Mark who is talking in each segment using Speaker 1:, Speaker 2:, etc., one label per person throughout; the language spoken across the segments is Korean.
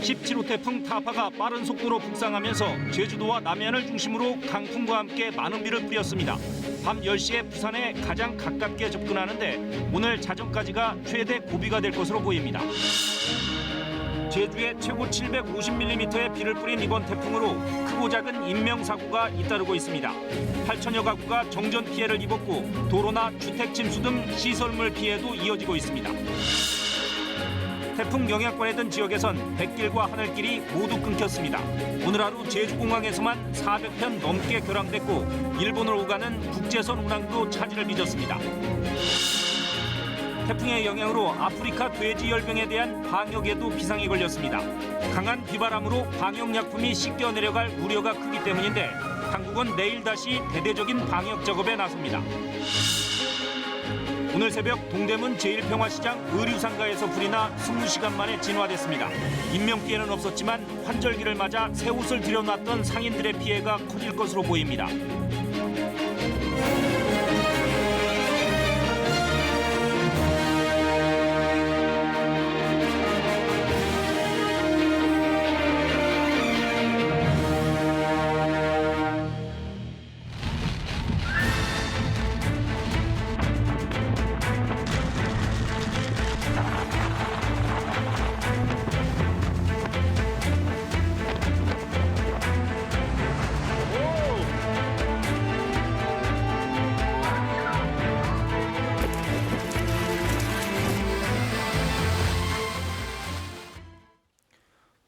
Speaker 1: 17호 태풍 타파가 빠른 속도로 북상하면서 제주도와 남해안을 중심으로 강풍과 함께 많은 비를 뿌렸습니다. 밤 10시에 부산에 가장 가깝게 접근하는데 오늘 자정까지가 최대 고비가 될 것으로 보입니다. 제주에 최고 750mm의 비를 뿌린 이번 태풍으로 크고 작은 인명사고가 잇따르고 있습니다. 8천여 가구가 정전 피해를 입었고 도로나 주택 침수 등 시설물 피해도 이어지고 있습니다. 태풍 영향권에 든 지역에선 백길과 하늘길이 모두 끊겼습니다. 오늘 하루 제주공항에서만 400편 넘게 결항됐고 일본으로 오가는 국제선 운항도 차질을 빚었습니다. 태풍의 영향으로 아프리카 돼지열병에 대한 방역에도 비상이 걸렸습니다. 강한 비바람으로 방역약품이 씻겨 내려갈 우려가 크기 때문인데 당국은 내일 다시 대대적인 방역 작업에 나섭니다. 오늘 새벽 동대문 제1평화시장 의류상가에서 불이 나 20시간 만에 진화됐습니다. 인명피해는 없었지만 환절기를 맞아 새 옷을 들여놨던 상인들의 피해가 커질 것으로 보입니다.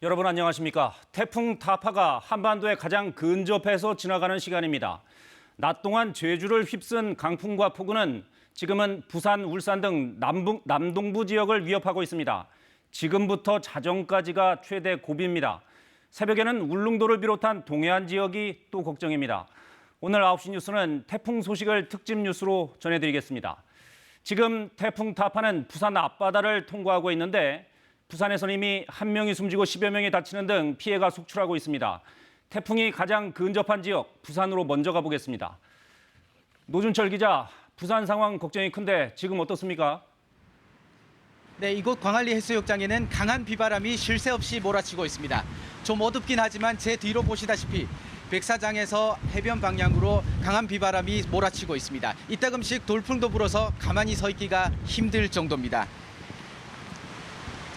Speaker 1: 여러분 안녕하십니까? 태풍 타파가 한반도에 가장 근접해서 지나가는 시간입니다. 낮 동안 제주를 휩쓴 강풍과 폭우는 지금은 부산, 울산 등 남동부 지역을 위협하고 있습니다. 지금부터 자정까지가 최대 고비입니다. 새벽에는 울릉도를 비롯한 동해안 지역이 또 걱정입니다. 오늘 9시 뉴스는 태풍 소식을 특집 뉴스로 전해드리겠습니다. 지금 태풍 타파는 부산 앞바다를 통과하고 있는데 부산에서는 이미 1명이 숨지고 10여 명이 다치는 등 피해가 속출하고 있습니다. 태풍이 가장 근접한 지역, 부산으로 먼저 가보겠습니다. 노준철 기자, 부산 상황 걱정이 큰데 지금 어떻습니까?
Speaker 2: 네, 이곳 광안리 해수욕장에는 강한 비바람이 쉴 새 없이 몰아치고 있습니다. 좀 어둡긴 하지만 제 뒤로 보시다시피 백사장에서 해변 방향으로 강한 비바람이 몰아치고 있습니다. 이따금씩 돌풍도 불어서 가만히 서 있기가 힘들 정도입니다.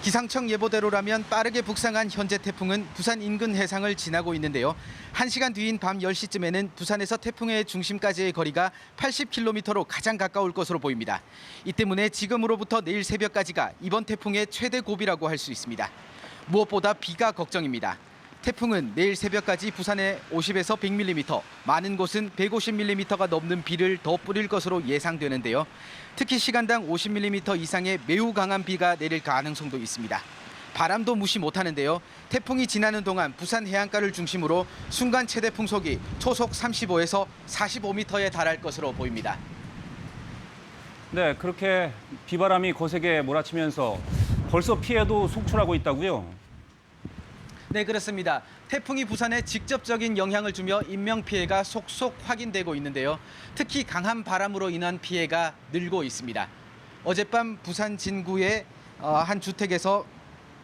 Speaker 2: 기상청 예보대로라면 빠르게 북상한 현재 태풍은 부산 인근 해상을 지나고 있는데요. 1시간 뒤인 밤 10시쯤에는 부산에서 태풍의 중심까지의 거리가 80km로 가장 가까울 것으로 보입니다. 이 때문에 지금으로부터 내일 새벽까지가 이번 태풍의 최대 고비라고 할 수 있습니다. 무엇보다 비가 걱정입니다. 태풍은 내일 새벽까지 부산에 50에서 100mm, 많은 곳은 150mm가 넘는 비를 더 뿌릴 것으로 예상되는데요. 특히 시간당 50mm 이상의 매우 강한 비가 내릴 가능성도 있습니다. 바람도 무시 못하는데요. 태풍이 지나는 동안 부산 해안가를 중심으로 순간 최대 풍속이 초속 35에서 45m에 달할 것으로 보입니다.
Speaker 1: 네, 그렇게 비바람이 거세게 몰아치면서 벌써 피해도 속출하고 있다고요?
Speaker 2: 네, 그렇습니다. 태풍이 부산에 직접적인 영향을 주며 인명피해가 속속 확인되고 있는데요. 특히 강한 바람으로 인한 피해가 늘고 있습니다. 어젯밤 부산 진구의 한 주택에서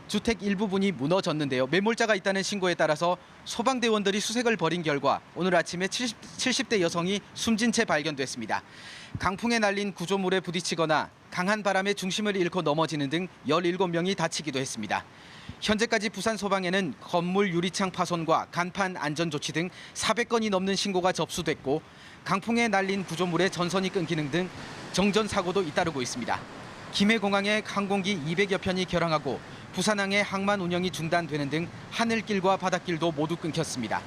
Speaker 2: 주택 일부분이 무너졌는데요. 매몰자가 있다는 신고에 따라서 소방대원들이 수색을 벌인 결과 오늘 아침에 70대 여성이 숨진 채 발견됐습니다. 강풍에 날린 구조물에 부딪히거나 강한 바람에 중심을 잃고 넘어지는 등 17명이 다치기도 했습니다. 현재까지 부산 소방에는 건물 유리창 파손과 간판 안전 조치 등 400건이 넘는 신고가 접수됐고 강풍에 날린 구조물의 전선이 끊기는 등 정전 사고도 잇따르고 있습니다. 김해공항에 항공기 200여 편이 결항하고 부산항의 항만 운영이 중단되는 등 하늘길과 바닷길도 모두 끊겼습니다.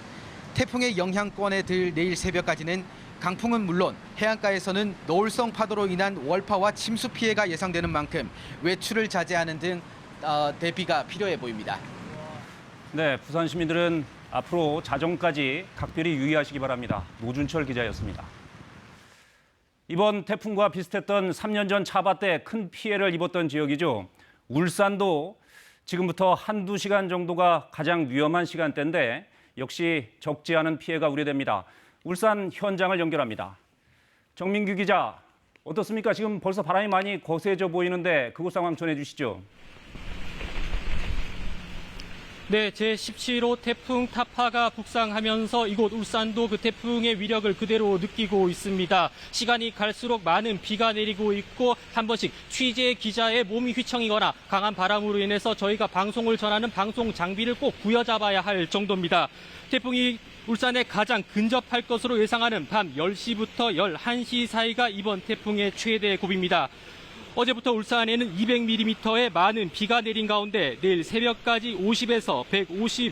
Speaker 2: 태풍의 영향권에 들 내일 새벽까지는 강풍은 물론 해안가에서는 노을성 파도로 인한 월파와 침수 피해가 예상되는 만큼 외출을 자제하는 등 대비가 필요해 보입니다.
Speaker 1: 네, 부산 시민들은 앞으로 자정까지 각별히 유의하시기 바랍니다. 노준철 기자였습니다. 이번 태풍과 비슷했던 3년 전 차바 때 큰 피해를 입었던 지역이죠. 울산도 지금부터 한두 시간 정도가 가장 위험한 시간대인데 역시 적지 않은 피해가 우려됩니다. 울산 현장을 연결합니다. 정민규 기자, 어떻습니까? 지금 벌써 바람이 많이 거세져 보이는데 그곳 상황 전해주시죠.
Speaker 3: 네, 제17호 태풍 타파가 북상하면서 이곳 울산도 그 태풍의 위력을 그대로 느끼고 있습니다. 시간이 갈수록 많은 비가 내리고 있고 한 번씩 취재 기자의 몸이 휘청이거나 강한 바람으로 인해서 저희가 방송을 전하는 방송 장비를 꼭 부여잡아야 할 정도입니다. 태풍이 울산에 가장 근접할 것으로 예상하는 밤 10시부터 11시 사이가 이번 태풍의 최대 고비입니다. 어제부터 울산에는 200mm의 많은 비가 내린 가운데 내일 새벽까지 50에서 150,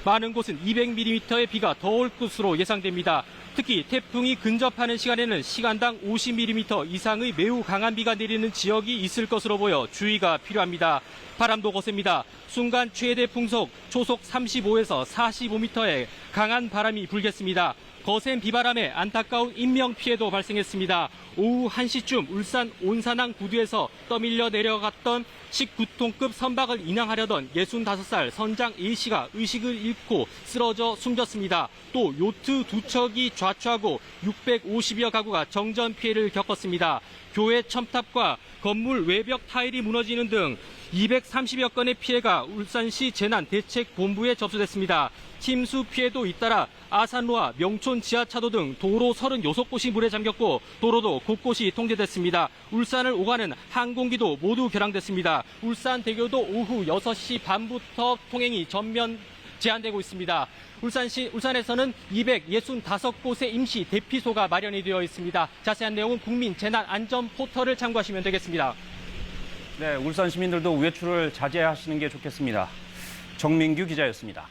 Speaker 3: 많은 곳은 200mm의 비가 더 올 것으로 예상됩니다. 특히 태풍이 근접하는 시간에는 시간당 50mm 이상의 매우 강한 비가 내리는 지역이 있을 것으로 보여 주의가 필요합니다. 바람도 거셉니다. 순간 최대 풍속 초속 35에서 45m의 강한 바람이 불겠습니다. 거센 비바람에 안타까운 인명피해도 발생했습니다. 오후 1시쯤 울산 온산항 구두에서 떠밀려 내려갔던 19톤급 선박을 인항하려던 65살 선장 A씨가 의식을 잃고 쓰러져 숨졌습니다. 또 요트 2척이 좌초하고 650여 가구가 정전 피해를 겪었습니다. 교회 첨탑과 건물 외벽 타일이 무너지는 등 230여 건의 피해가 울산시 재난대책본부에 접수됐습니다. 침수 피해도 잇따라 아산로와 명촌 지하차도 등 도로 36곳이 물에 잠겼고 도로도 곳곳이 통제됐습니다. 울산을 오가는 항공기도 모두 결항됐습니다. 울산대교도 오후 6시 반부터 통행이 전면 제한되고 있습니다. 울산에서는 265곳의 임시 대피소가 마련이 되어 있습니다. 자세한 내용은 국민 재난 안전 포털을 참고하시면 되겠습니다.
Speaker 1: 네, 울산 시민들도 외출을 자제하시는 게 좋겠습니다. 정민규 기자였습니다.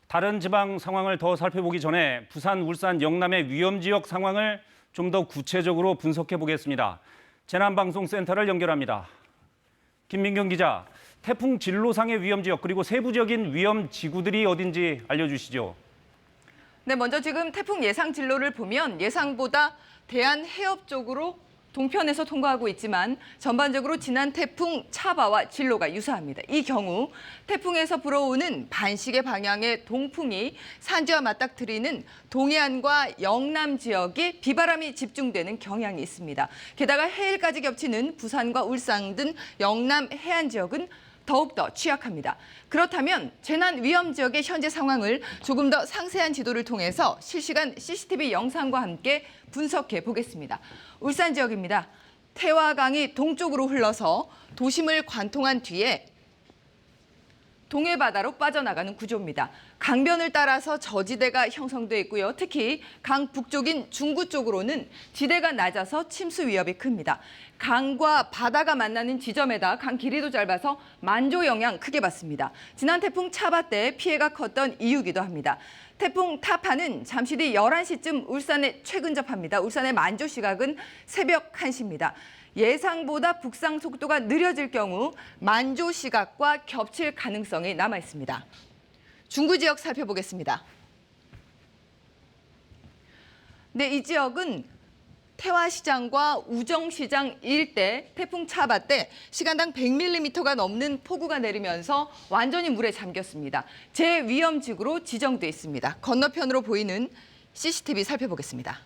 Speaker 1: 다른 지방 상황을 더 살펴보기 전에 부산, 울산, 영남의 위험 지역 상황을 좀 더 구체적으로 분석해 보겠습니다. 재난방송센터를 연결합니다. 김민경 기자, 태풍 진로상의 위험 지역 그리고 세부적인 위험 지구들이 어딘지 알려주시죠.
Speaker 4: 네, 먼저 지금 태풍 예상 진로를 보면 예상보다 대한해협 쪽으로 동편에서 통과하고 있지만 전반적으로 지난 태풍 차바와 진로가 유사합니다. 이 경우 태풍에서 불어오는 반시계 방향의 동풍이 산지와 맞닥뜨리는 동해안과 영남 지역에 비바람이 집중되는 경향이 있습니다. 게다가 해일까지 겹치는 부산과 울산 등 영남 해안 지역은 더욱더 취약합니다. 그렇다면 재난 위험 지역의 현재 상황을 조금 더 상세한 지도를 통해서 실시간 CCTV 영상과 함께 분석해 보겠습니다. 울산 지역입니다. 태화강이 동쪽으로 흘러서 도심을 관통한 뒤에 동해바다로 빠져나가는 구조입니다. 강변을 따라서 저지대가 형성돼 있고요. 특히 강 북쪽인 중구 쪽으로는 지대가 낮아서 침수 위협이 큽니다. 강과 바다가 만나는 지점에다 강 길이도 짧아서 만조 영향 크게 받습니다. 지난 태풍 차바 때 피해가 컸던 이유기도 합니다. 태풍 타파는 잠시 뒤 11시쯤 울산에 최근접합니다. 울산의 만조 시각은 새벽 1시입니다. 예상보다 북상 속도가 느려질 경우 만조 시각과 겹칠 가능성이 남아 있습니다. 중구 지역 살펴보겠습니다. 네, 이 지역은 태화시장과 우정시장 일대 태풍 차바 때 시간당 100mm가 넘는 폭우가 내리면서 완전히 물에 잠겼습니다. 제위험지구로 지정돼 있습니다. 건너편으로 보이는 CCTV 살펴보겠습니다.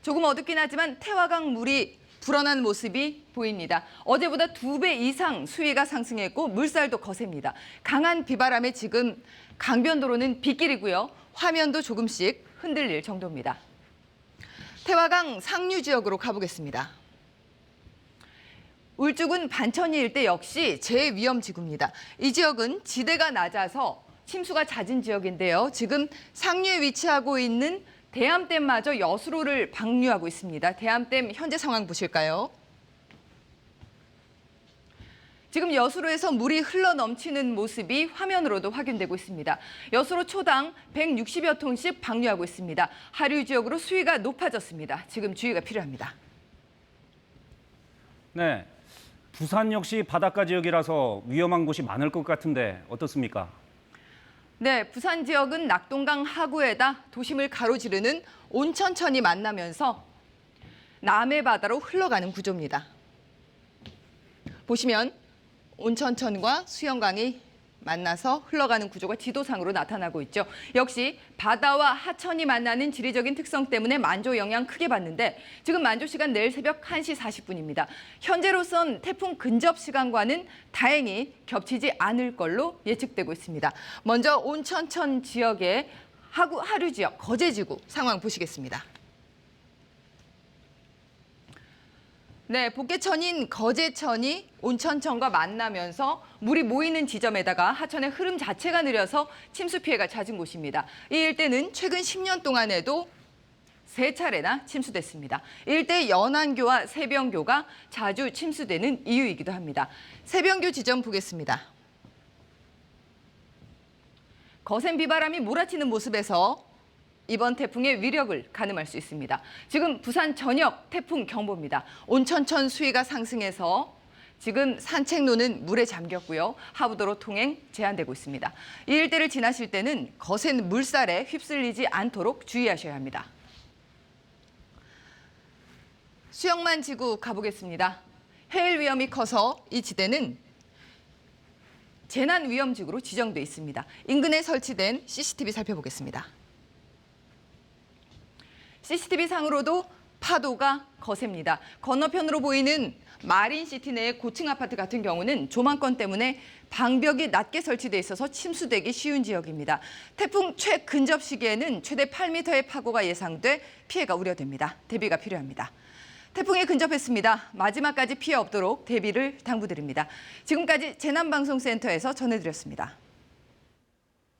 Speaker 4: 조금 어둡긴 하지만 태화강 물이 불어난 모습이 보입니다. 어제보다 2배 이상 수위가 상승했고 물살도 거셉니다. 강한 비바람에 지금 강변도로는 빗길이고요. 화면도 조금씩 흔들릴 정도입니다. 태화강 상류 지역으로 가보겠습니다. 울주군 반천리 일대 역시 제위험지구입니다. 이 지역은 지대가 낮아서 침수가 잦은 지역인데요. 지금 상류에 위치하고 있는 대암댐마저 여수로를 방류하고 있습니다. 대암댐 현재 상황 보실까요? 지금 여수로에서 물이 흘러 넘치는 모습이 화면으로도 확인되고 있습니다. 여수로 초당 160여 톤씩 방류하고 있습니다. 하류 지역으로 수위가 높아졌습니다. 지금 주의가 필요합니다.
Speaker 1: 네, 부산 역시 바닷가 지역이라서 위험한 곳이 많을 것 같은데 어떻습니까?
Speaker 4: 네, 부산 지역은 낙동강 하구에다 도심을 가로지르는 온천천이 만나면서 남해 바다로 흘러가는 구조입니다. 보시면 온천천과 수영강이 만나서 흘러가는 구조가 지도상으로 나타나고 있죠. 역시 바다와 하천이 만나는 지리적인 특성 때문에 만조 영향 크게 받는데 지금 만조 시간 내일 새벽 1시 40분입니다. 현재로선 태풍 근접 시간과는 다행히 겹치지 않을 걸로 예측되고 있습니다. 먼저 온천천 지역의 하류 지역 거제지구 상황 보시겠습니다. 네, 복개천인 거제천이 온천천과 만나면서 물이 모이는 지점에다가 하천의 흐름 자체가 느려서 침수 피해가 잦은 곳입니다. 이 일대는 최근 10년 동안에도 3차례나 침수됐습니다. 이 일대 연안교와 세병교가 자주 침수되는 이유이기도 합니다. 세병교 지점 보겠습니다. 거센 비바람이 몰아치는 모습에서 이번 태풍의 위력을 가늠할 수 있습니다. 지금 부산 전역 태풍 경보입니다. 온천천 수위가 상승해서 지금 산책로는 물에 잠겼고요. 하부도로 통행 제한되고 있습니다. 이 일대를 지나실 때는 거센 물살에 휩쓸리지 않도록 주의하셔야 합니다. 수영만 지구 가보겠습니다. 해일 위험이 커서 이 지대는 재난 위험지구로 지정돼 있습니다. 인근에 설치된 CCTV 살펴보겠습니다. CCTV 상으로도 파도가 거셉니다. 건너편으로 보이는 마린시티 내의 고층 아파트 같은 경우는 조망권 때문에 방벽이 낮게 설치돼 있어서 침수되기 쉬운 지역입니다. 태풍 최근접 시기에는 최대 8m의 파고가 예상돼 피해가 우려됩니다. 대비가 필요합니다. 태풍이 근접했습니다. 마지막까지 피해 없도록 대비를 당부드립니다. 지금까지 재난방송센터에서 전해드렸습니다.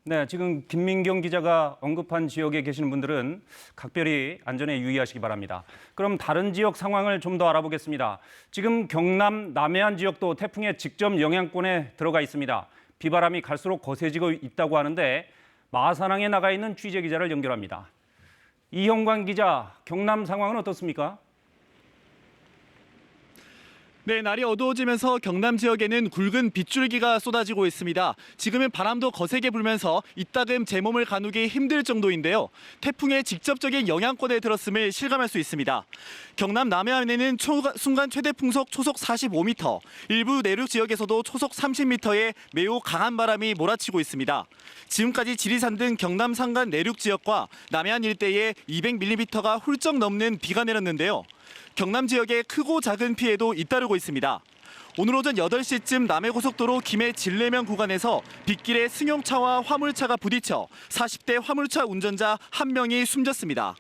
Speaker 1: 네, 지금 김민경 기자가 언급한 지역에 계시는 분들은 각별히 안전에 유의하시기 바랍니다. 그럼 다른 지역 상황을 좀 더 알아보겠습니다. 지금 경남 남해안 지역도 태풍의 직접 영향권에 들어가 있습니다. 비바람이 갈수록 거세지고 있다고 하는데 마산항에 나가 있는 취재 기자를 연결합니다. 이형관 기자, 경남 상황은 어떻습니까?
Speaker 5: 네, 날이 어두워지면서 경남 지역에는 굵은 빗줄기가 쏟아지고 있습니다. 지금은 바람도 거세게 불면서 이따금 제 몸을 가누기 힘들 정도인데요. 태풍의 직접적인 영향권에 들었음을 실감할 수 있습니다. 경남 남해안에는 순간 최대 풍속 초속 45m, 일부 내륙 지역에서도 초속 30m의 매우 강한 바람이 몰아치고 있습니다. 지금까지 지리산 등 경남 산간 내륙 지역과 남해안 일대에 200mm가 훌쩍 넘는 비가 내렸는데요. 경남 지역에 크고 작은 피해도 잇따르고 있습니다. 오늘 오전 8시쯤 남해고속도로 김해 진례면 구간에서 빗길에 승용차와 화물차가 부딪혀 40대 화물차 운전자 1명이 숨졌습니다.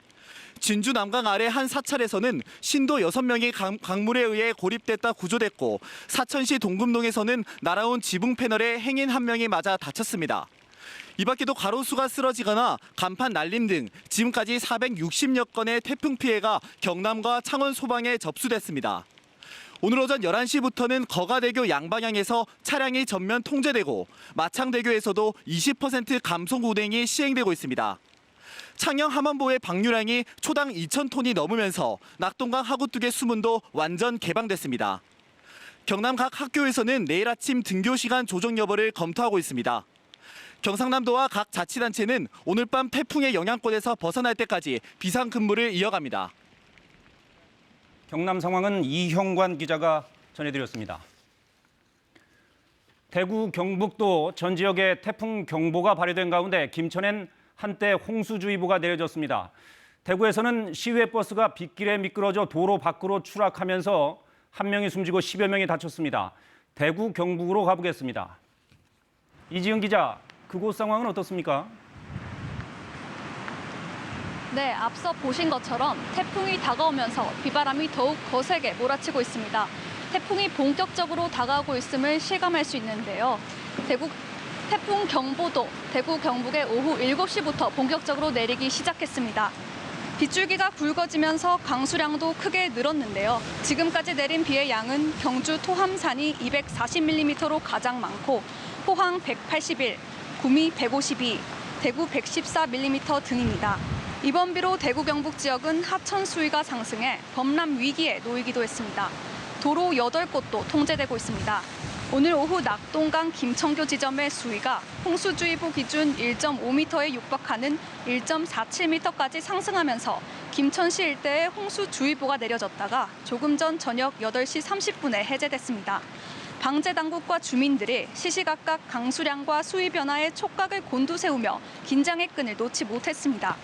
Speaker 5: 진주 남강 아래 한 사찰에서는 신도 6명이 강물에 의해 고립됐다 구조됐고 사천시 동금동에서는 날아온 지붕 패널에 행인 1명이 맞아 다쳤습니다. 이 밖에도 가로수가 쓰러지거나 간판 날림 등 지금까지 460여 건의 태풍 피해가 경남과 창원 소방에 접수됐습니다. 오늘 오전 11시부터는 거가대교 양방향에서 차량이 전면 통제되고 마창대교에서도 20% 감속 운행이 시행되고 있습니다. 창녕 함안보의 방류량이 초당 2,000톤이 넘으면서 낙동강 하구뚝의 수문도 완전 개방됐습니다. 경남 각 학교에서는 내일 아침 등교 시간 조정 여부를 검토하고 있습니다. 경상남도와 각 자치단체는 오늘 밤 태풍의 영향권에서 벗어날 때까지 비상근무를 이어갑니다.
Speaker 1: 경남 상황은 이형관 기자가 전해드렸습니다. 대구, 경북도 전 지역에 태풍 경보가 발효된 가운데 김천엔 한때 홍수주의보가 내려졌습니다. 대구에서는 시외버스가 빗길에 미끄러져 도로 밖으로 추락하면서 1명이 숨지고 10여 명이 다쳤습니다. 대구, 경북으로 가보겠습니다. 이지은 기자, 그곳 상황은 어떻습니까?
Speaker 6: 네, 앞서 보신 것처럼 태풍이 다가오면서 비바람이 더욱 거세게 몰아치고 있습니다. 태풍이 본격적으로 다가오고 있음을 실감할 수 있는데요. 태풍 경보도 대구 경북에 오후 7시부터 본격적으로 내리기 시작했습니다. 빗줄기가 굵어지면서 강수량도 크게 늘었는데요. 지금까지 내린 비의 양은 경주 토함산이 240mm로 가장 많고 포항 181, 구미 152, 대구 114mm 등입니다. 이번 비로 대구 경북 지역은 하천 수위가 상승해 범람 위기에 놓이기도 했습니다. 도로 8곳도 통제되고 있습니다. 오늘 오후 낙동강 김천교 지점의 수위가 홍수주의보 기준 1.5m에 육박하는 1.47m까지 상승하면서 김천시 일대에 홍수주의보가 내려졌다가 조금 전 저녁 8시 30분에 해제됐습니다. 방제 당국과 주민들이 시시각각 강수량과 수위 변화에 촉각을 곤두세우며 긴장의 끈을 놓지 못했습니다.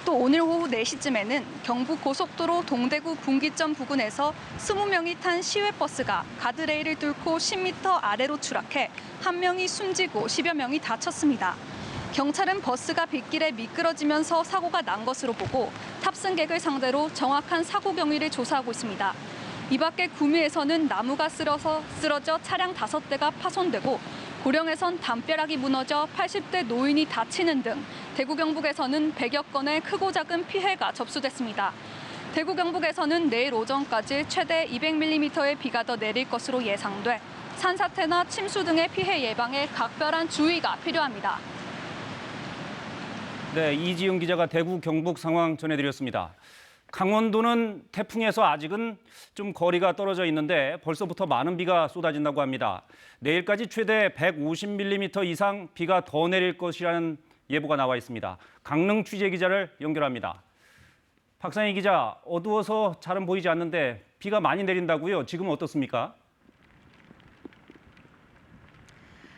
Speaker 6: 또 오늘 오후 4시쯤에는 경북 고속도로 동대구 분기점 부근에서 20명이 탄 시외버스가 가드레일을 뚫고 10m 아래로 추락해 1명이 숨지고 10여 명이 다쳤습니다. 경찰은 버스가 빗길에 미끄러지면서 사고가 난 것으로 보고 탑승객을 상대로 정확한 사고 경위를 조사하고 있습니다. 이 밖에 구미에서는 나무가 쓰러져 차량 5대가 파손되고 고령에선 담벼락이 무너져 80대 노인이 다치는 등 대구 경북에서는 100여 건의 크고 작은 피해가 접수됐습니다. 대구 경북에서는 내일 오전까지 최대 200mm의 비가 더 내릴 것으로 예상돼 산사태나 침수 등의 피해 예방에 각별한 주의가 필요합니다.
Speaker 1: 네, 이지은 기자가 대구 경북 상황 전해드렸습니다. 강원도는 태풍에서 아직은 좀 거리가 떨어져 있는데 벌써부터 많은 비가 쏟아진다고 합니다. 내일까지 최대 150mm 이상 비가 더 내릴 것이라는 예보가 나와 있습니다. 강릉 취재 기자를 연결합니다. 박상희 기자, 어두워서 잘은 보이지 않는데 비가 많이 내린다고요? 지금 어떻습니까?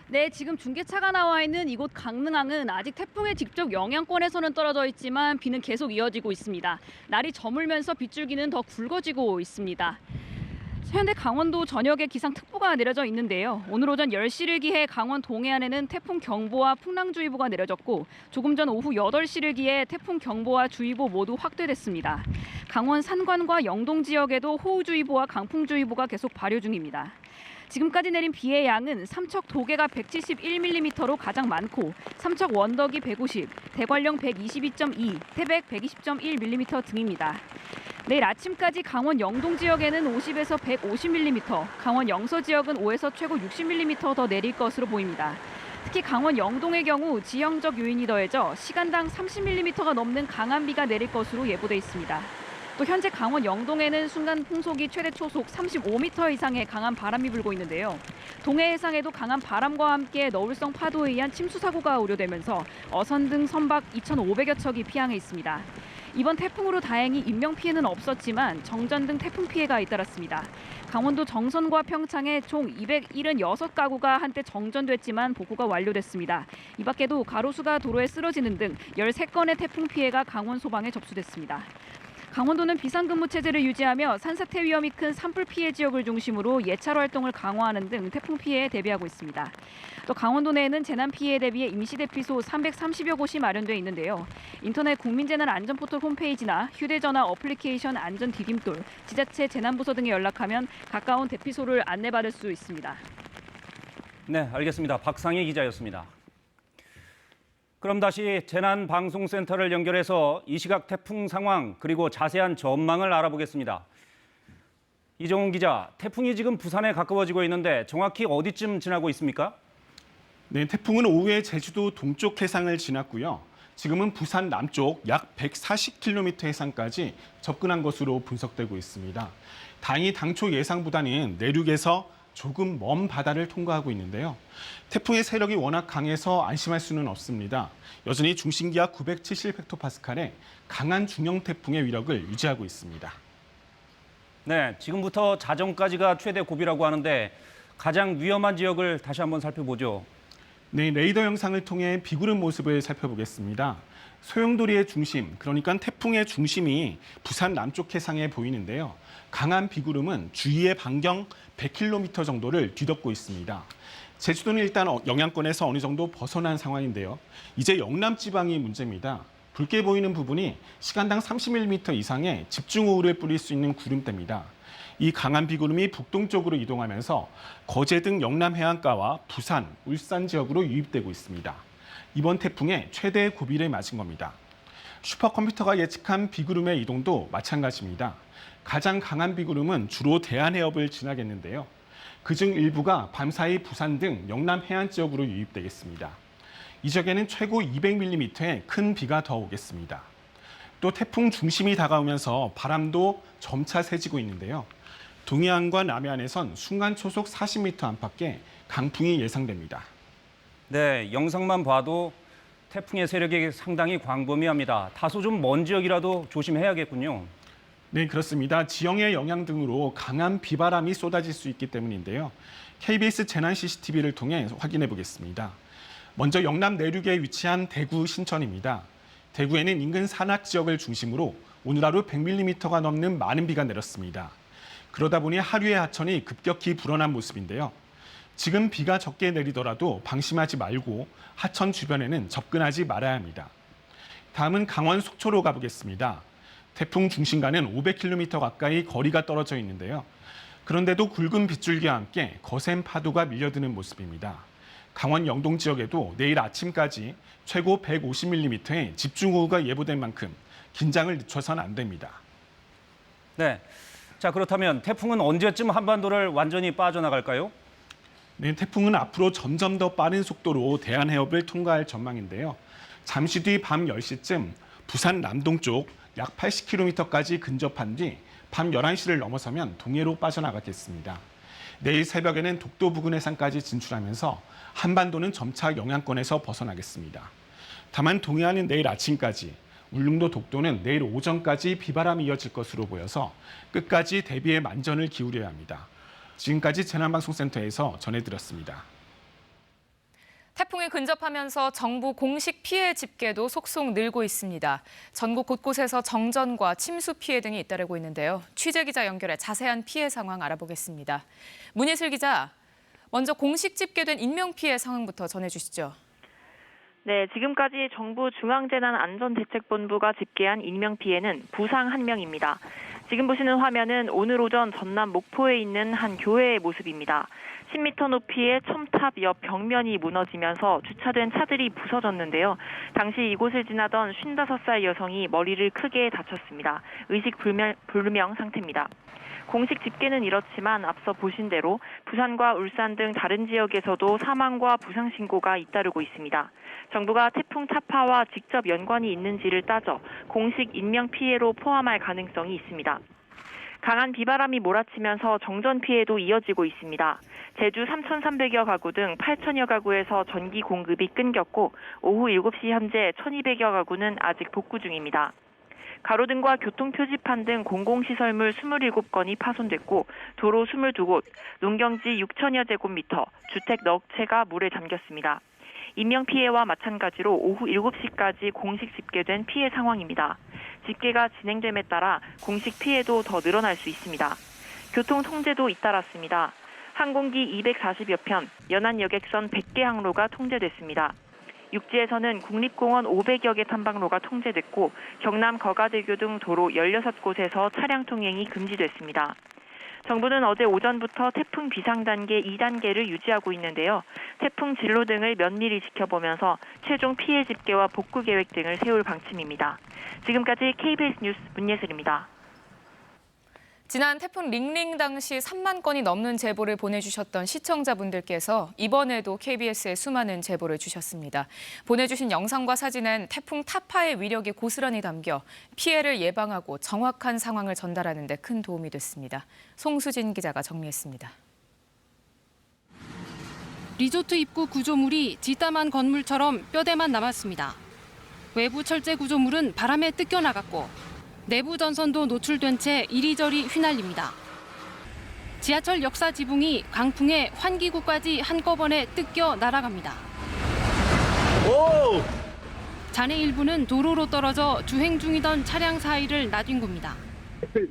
Speaker 7: 네, 지금 중계차가 나와 있는 이곳 강릉항은 아직 태풍의 직접 영향권에서는 떨어져 있지만 비는 계속 이어지고 있습니다. 날이 저물면서 빗줄기는 더 굵어지고 있습니다. 현재 강원도 전역에 기상특보가 내려져 있는데요. 오늘 오전 10시를 기해 강원 동해안에는 태풍 경보와 풍랑주의보가 내려졌고 조금 전 오후 8시를 기해 태풍 경보와 주의보 모두 확대됐습니다. 강원 산관과 영동 지역에도 호우주의보와 강풍주의보가 계속 발효 중입니다. 지금까지 내린 비의 양은 삼척 도계가 171mm로 가장 많고 삼척 원덕이 150, 대관령 122.2, 태백 120.1mm 등입니다. 내일 아침까지 강원 영동 지역에는 50에서 150mm, 강원 영서 지역은 5에서 최고 60mm 더 내릴 것으로 보입니다. 특히 강원 영동의 경우 지형적 요인이 더해져 시간당 30mm가 넘는 강한 비가 내릴 것으로 예보돼 있습니다. 또 현재 강원 영동에는 순간 풍속이 최대 초속 35m 이상의 강한 바람이 불고 있는데요. 동해 해상에도 강한 바람과 함께 너울성 파도에 의한 침수 사고가 우려되면서 어선 등 선박 2,500여 척이 피항해 있습니다. 이번 태풍으로 다행히 인명 피해는 없었지만 정전 등 태풍 피해가 잇따랐습니다. 강원도 정선과 평창에 총 276가구가 한때 정전됐지만 복구가 완료됐습니다. 이 밖에도 가로수가 도로에 쓰러지는 등 13건의 태풍 피해가 강원 소방에 접수됐습니다. 강원도는 비상근무 체제를 유지하며 산사태 위험이 큰 산불 피해 지역을 중심으로 예찰 활동을 강화하는 등 태풍 피해에 대비하고 있습니다. 또 강원도 내에는 재난 피해에 대비해 임시대피소 330여 곳이 마련돼 있는데요. 인터넷 국민재난안전포털 홈페이지나 휴대전화 어플리케이션 안전 디딤돌, 지자체 재난부서 등에 연락하면 가까운 대피소를 안내받을 수 있습니다.
Speaker 1: 네, 알겠습니다. 박상희 기자였습니다. 그럼 다시 재난방송센터를 연결해서 이 시각 태풍 상황 그리고 자세한 전망을 알아보겠습니다. 이정훈 기자, 태풍이 지금 부산에 가까워지고 있는데 정확히 어디쯤 지나고 있습니까?
Speaker 8: 네, 태풍은 오후에 제주도 동쪽 해상을 지났고요. 지금은 부산 남쪽 약 140km 해상까지 접근한 것으로 분석되고 있습니다. 다행히 당초 예상보다는 내륙에서 조금 먼 바다를 통과하고 있는데요. 태풍의 세력이 워낙 강해서 안심할 수는 없습니다. 여전히 중심기압 970헥토파스칼의 강한 중형 태풍의 위력을 유지하고 있습니다.
Speaker 1: 네, 지금부터 자정까지가 최대 고비라고 하는데 가장 위험한 지역을 다시 한번 살펴보죠.
Speaker 8: 네, 레이더 영상을 통해 비구름 모습을 살펴보겠습니다. 소용돌이의 중심, 그러니까 태풍의 중심이 부산 남쪽 해상에 보이는데요. 강한 비구름은 주위의 반경 100km 정도를 뒤덮고 있습니다. 제주도는 일단 영향권에서 어느 정도 벗어난 상황인데요. 이제 영남 지방이 문제입니다. 붉게 보이는 부분이 시간당 30mm 이상의 집중호우를 뿌릴 수 있는 구름대입니다. 이 강한 비구름이 북동쪽으로 이동하면서 거제 등 영남 해안가와 부산, 울산 지역으로 유입되고 있습니다. 이번 태풍의 최대 고비를 맞은 겁니다. 슈퍼컴퓨터가 예측한 비구름의 이동도 마찬가지입니다. 가장 강한 비구름은 주로 대한해협을 지나겠는데요. 그중 일부가 밤사이 부산 등 영남 해안 지역으로 유입되겠습니다. 이 지역에는 최고 200mm의 큰 비가 더 오겠습니다. 또 태풍 중심이 다가오면서 바람도 점차 세지고 있는데요. 동해안과 남해안에선 순간 초속 40m 안팎의 강풍이 예상됩니다.
Speaker 1: 네, 영상만 봐도 태풍의 세력이 상당히 광범위합니다. 다소 좀 먼 지역이라도 조심해야겠군요.
Speaker 8: 네, 그렇습니다. 지형의 영향 등으로 강한 비바람이 쏟아질 수 있기 때문인데요. KBS 재난 CCTV를 통해 확인해 보겠습니다. 먼저 영남 내륙에 위치한 대구 신천입니다. 대구에는 인근 산악 지역을 중심으로 오늘 하루 100mm가 넘는 많은 비가 내렸습니다. 그러다 보니 하류의 하천이 급격히 불어난 모습인데요. 지금 비가 적게 내리더라도 방심하지 말고 하천 주변에는 접근하지 말아야 합니다. 다음은 강원 속초로 가보겠습니다. 태풍 중심과는 500km 가까이 거리가 떨어져 있는데요. 그런데도 굵은 빗줄기와 함께 거센 파도가 밀려드는 모습입니다. 강원 영동 지역에도 내일 아침까지 최고 150mm의 집중호우가 예보된 만큼 긴장을 늦춰서는 안 됩니다.
Speaker 1: 네. 자, 그렇다면 태풍은 언제쯤 한반도를 완전히 빠져나갈까요?
Speaker 8: 네, 태풍은 앞으로 점점 더 빠른 속도로 대한해협을 통과할 전망인데요. 잠시 뒤 밤 10시쯤 부산 남동쪽 약 80km까지 근접한 뒤 밤 11시를 넘어서면 동해로 빠져나가겠습니다. 내일 새벽에는 독도 부근 해상까지 진출하면서 한반도는 점차 영향권에서 벗어나겠습니다. 다만 동해안은 내일 아침까지, 울릉도 독도는 내일 오전까지 비바람이 이어질 것으로 보여서 끝까지 대비에 만전을 기울여야 합니다. 지금까지 재난방송센터에서 전해드렸습니다.
Speaker 9: 태풍이 근접하면서 정부 공식 피해 집계도 속속 늘고 있습니다. 전국 곳곳에서 정전과 침수 피해 등이 잇따르고 있는데요. 취재 기자 연결해 자세한 피해 상황 알아보겠습니다. 문예슬 기자, 먼저 공식 집계된 인명피해 상황부터 전해주시죠.
Speaker 10: 네, 지금까지 정부 중앙재난안전대책본부가 집계한 인명피해는 부상 1명입니다. 지금 보시는 화면은 오늘 오전 전남 목포에 있는 한 교회의 모습입니다. 10m 높이의 첨탑 옆 벽면이 무너지면서 주차된 차들이 부서졌는데요. 당시 이곳을 지나던 55살 여성이 머리를 크게 다쳤습니다. 의식 불명 상태입니다. 공식 집계는 이렇지만 앞서 보신 대로 부산과 울산 등 다른 지역에서도 사망과 부상 신고가 잇따르고 있습니다. 정부가 태풍 타파와 직접 연관이 있는지를 따져 공식 인명피해로 포함할 가능성이 있습니다. 강한 비바람이 몰아치면서 정전 피해도 이어지고 있습니다. 제주 3,300여 가구 등 8,000여 가구에서 전기 공급이 끊겼고 오후 7시 현재 1,200여 가구는 아직 복구 중입니다. 가로등과 교통표지판 등 공공시설물 27건이 파손됐고 도로 22곳, 농경지 6천여 제곱미터, 주택 넉 채가 물에 잠겼습니다. 인명피해와 마찬가지로 오후 7시까지 공식 집계된 피해 상황입니다. 집계가 진행됨에 따라 공식 피해도 더 늘어날 수 있습니다. 교통 통제도 잇따랐습니다. 항공기 240여 편, 연안여객선 100개 항로가 통제됐습니다. 육지에서는 국립공원 500여 개 탐방로가 통제됐고 경남 거가대교 등 도로 16곳에서 차량 통행이 금지됐습니다. 정부는 어제 오전부터 태풍 비상단계 2단계를 유지하고 있는데요. 태풍 진로 등을 면밀히 지켜보면서 최종 피해 집계와 복구 계획 등을 세울 방침입니다. 지금까지 KBS 뉴스 문예슬입니다.
Speaker 9: 지난 태풍 링링 당시 3만 건이 넘는 제보를 보내주셨던 시청자분들께서 이번에도 KBS에 수많은 제보를 주셨습니다. 보내주신 영상과 사진은 태풍 타파의 위력이 고스란히 담겨 피해를 예방하고 정확한 상황을 전달하는 데 큰 도움이 됐습니다. 송수진 기자가 정리했습니다.
Speaker 11: 리조트 입구 구조물이 뒷담한 건물처럼 뼈대만 남았습니다. 외부 철제 구조물은 바람에 뜯겨나갔고 내부 전선도 노출된 채 이리저리 휘날립니다. 지하철 역사 지붕이 강풍에 환기구까지 한꺼번에 뜯겨 날아갑니다. 오! 잔해 일부는 도로로 떨어져 주행 중이던 차량 사이를 나뒹굽니다.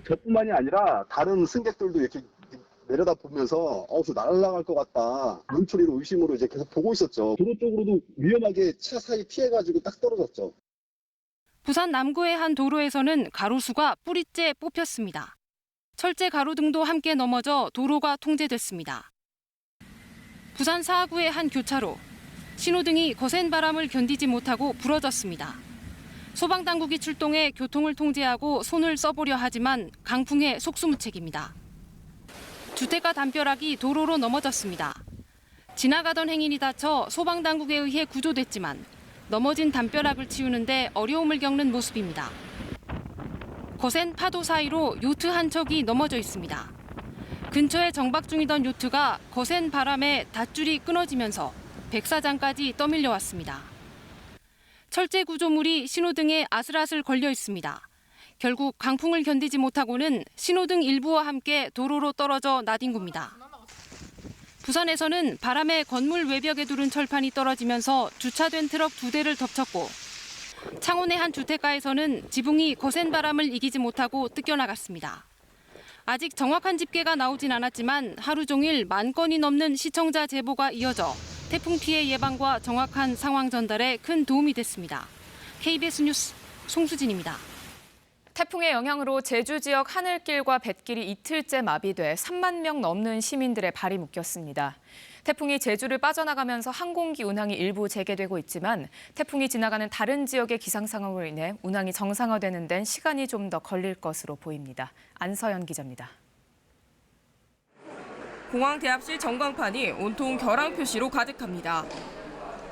Speaker 12: 저뿐만이 아니라 다른 승객들도 이렇게 내려다 보면서 저 날아갈 것 같다. 눈초리로 의심으로 이제 계속 보고 있었죠. 도로 쪽으로도 위험하게 차 사이 피해가지고 딱 떨어졌죠.
Speaker 11: 부산 남구의 한 도로에서는 가로수가 뿌리째 뽑혔습니다. 철제 가로등도 함께 넘어져 도로가 통제됐습니다. 부산 사하구의 한 교차로, 신호등이 거센 바람을 견디지 못하고 부러졌습니다. 소방당국이 출동해 교통을 통제하고 손을 써보려 하지만 강풍에 속수무책입니다. 주택가 담벼락이 도로로 넘어졌습니다. 지나가던 행인이 다쳐 소방당국에 의해 구조됐지만 넘어진 담벼락을 치우는데 어려움을 겪는 모습입니다. 거센 파도 사이로 요트 한 척이 넘어져 있습니다. 근처에 정박 중이던 요트가 거센 바람에 닷줄이 끊어지면서 백사장까지 떠밀려왔습니다. 철제 구조물이 신호등에 아슬아슬 걸려 있습니다. 결국 강풍을 견디지 못하고는 신호등 일부와 함께 도로로 떨어져 나뒹굽니다. 부산에서는 바람에 건물 외벽에 두른 철판이 떨어지면서 주차된 트럭 2대를 덮쳤고 창원의 한 주택가에서는 지붕이 거센 바람을 이기지 못하고 뜯겨나갔습니다. 아직 정확한 집계가 나오진 않았지만 하루 종일 10,000건이 넘는 시청자 제보가 이어져 태풍 피해 예방과 정확한 상황 전달에 큰 도움이 됐습니다. KBS 뉴스 송수진입니다.
Speaker 9: 태풍의 영향으로 제주 지역 하늘길과 뱃길이 이틀째 마비돼 3만 명 넘는 시민들의 발이 묶였습니다. 태풍이 제주를 빠져나가면서 항공기 운항이 일부 재개되고 있지만 태풍이 지나가는 다른 지역의 기상 상황으로 인해 운항이 정상화되는 데는 시간이 좀 더 걸릴 것으로 보입니다. 안서연 기자입니다.
Speaker 13: 공항 대합실 전광판이 온통 결항 표시로 가득합니다.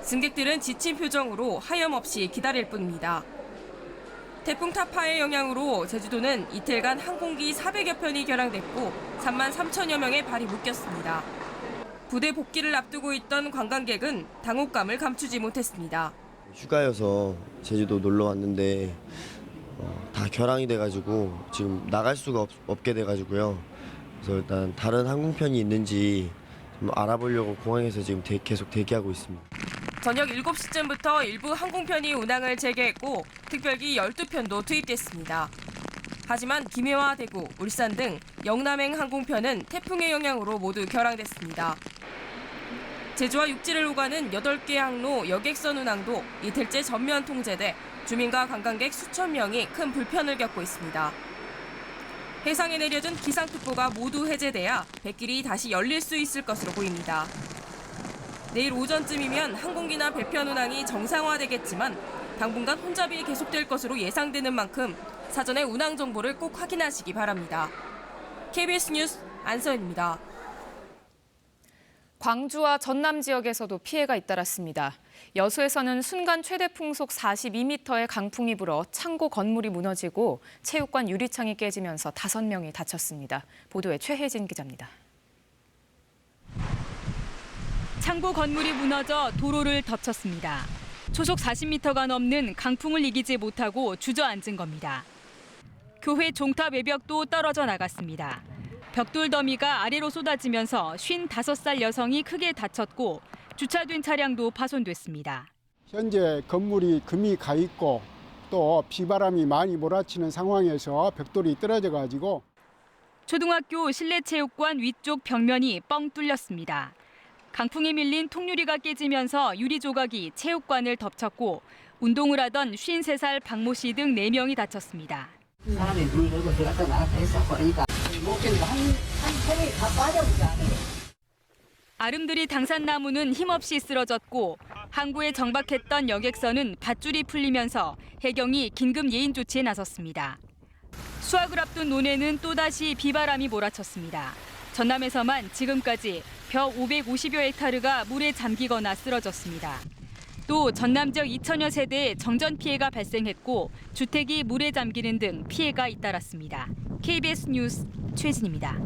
Speaker 13: 승객들은 지친 표정으로 하염없이 기다릴 뿐입니다. 태풍 타파의 영향으로 제주도는 이틀간 항공기 400여 편이 결항됐고 3만 3천여 명의 발이 묶였습니다. 부대 복귀를 앞두고 있던 관광객은 당혹감을 감추지 못했습니다.
Speaker 14: 휴가여서 제주도 놀러 왔는데 다 결항이 돼가지고 지금 나갈 수가 없게 돼가지고요. 그래서 일단 다른 항공편이 있는지 좀 알아보려고 공항에서 지금 계속 대기하고 있습니다.
Speaker 13: 저녁 7시쯤부터 일부 항공편이 운항을 재개했고 특별기 12편도 투입됐습니다. 하지만 김해와 대구, 울산 등 영남행 항공편은 태풍의 영향으로 모두 결항됐습니다. 제주와 육지를 오가는 8개 항로 여객선 운항도 이틀째 전면 통제돼 주민과 관광객 수천 명이 큰 불편을 겪고 있습니다. 해상에 내려진 기상특보가 모두 해제돼야 뱃길이 다시 열릴 수 있을 것으로 보입니다. 내일 오전쯤이면 항공기나 배편 운항이 정상화되겠지만 당분간 혼잡이 계속될 것으로 예상되는 만큼 사전에 운항 정보를 꼭 확인하시기 바랍니다. KBS 뉴스 안서연입니다.
Speaker 9: 광주와 전남 지역에서도 피해가 잇따랐습니다. 여수에서는 순간 최대 풍속 42m의 강풍이 불어 창고 건물이 무너지고 체육관 유리창이 깨지면서 5명이 다쳤습니다. 보도에 최혜진 기자입니다.
Speaker 15: 창고 건물이 무너져 도로를 덮쳤습니다. 초속 40m가 넘는 강풍을 이기지 못하고 주저앉은 겁니다. 교회 종탑 외벽도 떨어져 나갔습니다. 벽돌 더미가 아래로 쏟아지면서 55살 여성이 크게 다쳤고 주차된 차량도 파손됐습니다.
Speaker 16: 현재 건물이 금이 가 있고 또 비바람이 많이 몰아치는 상황에서 벽돌이 떨어져 가지고
Speaker 15: 초등학교 실내체육관 위쪽 벽면이 뻥 뚫렸습니다. 강풍에 밀린 통유리가 깨지면서 유리 조각이 체육관을 덮쳤고 운동을 하던 53살 박모 씨 등 4명이 다쳤습니다.
Speaker 17: 사람이 물 들고 들어갔다 나갔다 했었거니까 목줄도 한 팽이 다 빠져버렸어요.
Speaker 15: 아름드리 당산나무는 힘없이 쓰러졌고 항구에 정박했던 여객선은 밧줄이 풀리면서 해경이 긴급 예인 조치에 나섰습니다. 수확을 앞둔 논에는 또다시 비바람이 몰아쳤습니다. 전남에서만 지금까지 벼 550여 헥타르가 물에 잠기거나 쓰러졌습니다. 또 전남 지역 2천여 세대에 정전 피해가 발생했고 주택이 물에 잠기는 등 피해가 잇따랐습니다. KBS 뉴스 최진입니다.